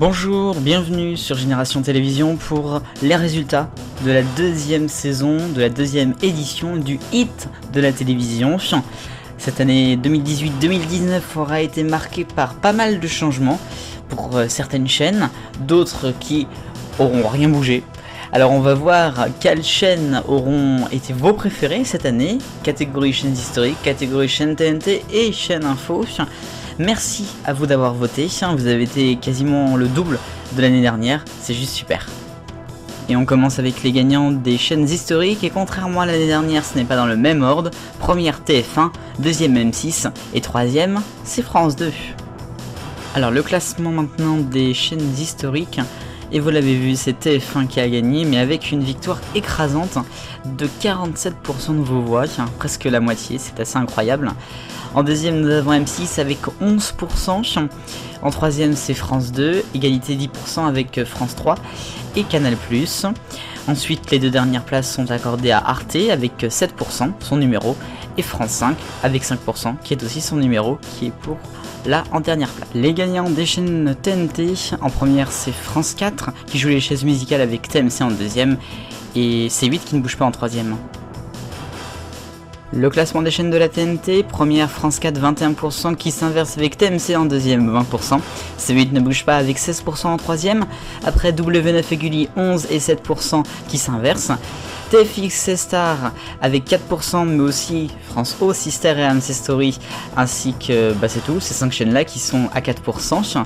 Bonjour, bienvenue sur Génération Télévision pour les résultats de la deuxième saison, de la deuxième édition du hit de la télévision. Cette année 2018-2019 aura été marquée par pas mal de changements pour certaines chaînes, d'autres qui auront rien bougé. Alors on va voir quelles chaînes auront été vos préférées cette année, catégorie chaînes historiques, catégorie chaîne TNT et chaîne info. Merci à vous d'avoir voté, vous avez été quasiment le double de l'année dernière, c'est juste super. Et on commence avec les gagnants des chaînes historiques, et contrairement à l'année dernière, ce n'est pas dans le même ordre. Première TF1, deuxième M6 et troisième c'est France 2. Alors le classement maintenant des chaînes historiques, et vous l'avez vu, c'est TF1 qui a gagné, mais avec une victoire écrasante de 47% de vos voix, presque la moitié, c'est assez incroyable. En deuxième, nous avons M6 avec 11%. En troisième, c'est France 2, égalité 10% avec France 3 et Canal+. Ensuite, les deux dernières places sont accordées à Arte avec 7%, son numéro, et France 5 avec 5%, qui est aussi son numéro, qui est pour là en dernière place. Les gagnants des chaînes TNT, en première, c'est France 4, qui joue les chaises musicales avec TMC en deuxième, et C8 qui ne bouge pas en troisième. Le classement des chaînes de la TNT, première France 4 21% qui s'inverse avec TMC en deuxième 20%, C8 ne bouge pas avec 16% en troisième, après W9 et Gulli 11 et 7% qui s'inversent, TFX et Star avec 4% mais aussi France O, Sister et AMC Story ainsi que c'est tout, ces 5 chaînes là qui sont à 4%,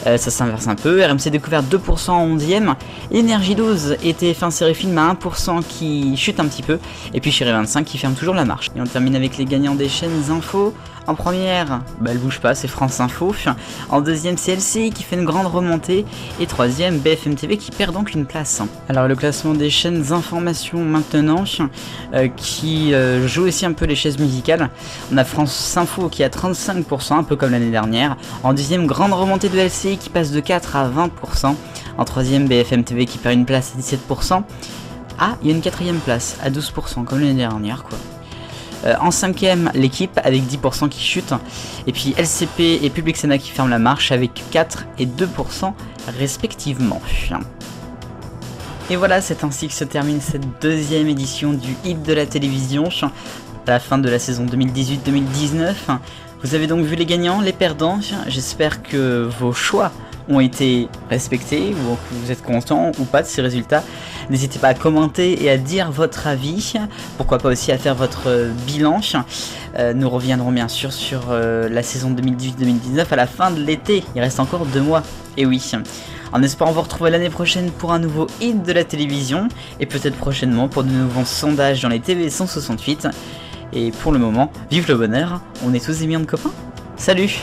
ça s'inverse un peu, RMC Découverte 2% en 11ème, Énergie 12 et TF1 Série Film à 1% qui chute un petit peu, et puis Chérie 25 qui ferme toujours la marche. Et on termine avec les gagnants des chaînes info. En première, elle bouge pas, c'est France Info. En deuxième, c'est LCI qui fait une grande remontée. Et troisième, BFM TV qui perd donc une place. Alors le classement des chaînes information maintenant, qui joue aussi un peu les chaises musicales. On a France Info qui a 35%, un peu comme l'année dernière. En deuxième, grande remontée de LCI qui passe de 4 à 20%. En troisième, BFM TV qui perd une place à 17%. Ah, il y a une quatrième place à 12%, comme l'année dernière quoi. En cinquième, l'équipe avec 10% qui chute, et puis LCP et Public Sénat qui ferment la marche avec 4 et 2% respectivement. Et voilà, c'est ainsi que se termine cette deuxième édition du hit de la télévision, à la fin de la saison 2018-2019. Vous avez donc vu les gagnants, les perdants, j'espère que vos choix ont été respectés, ou que vous êtes content ou pas de ces résultats. N'hésitez pas à commenter et à dire votre avis, pourquoi pas aussi à faire votre bilan. Nous reviendrons bien sûr sur la saison 2018-2019 à la fin de l'été, il reste encore 2 mois, et oui. En espérant vous retrouver l'année prochaine pour un nouveau hit de la télévision, et peut-être prochainement pour de nouveaux sondages dans les TV 168. Et pour le moment, vive le bonheur, on est tous des millions de copains. Salut!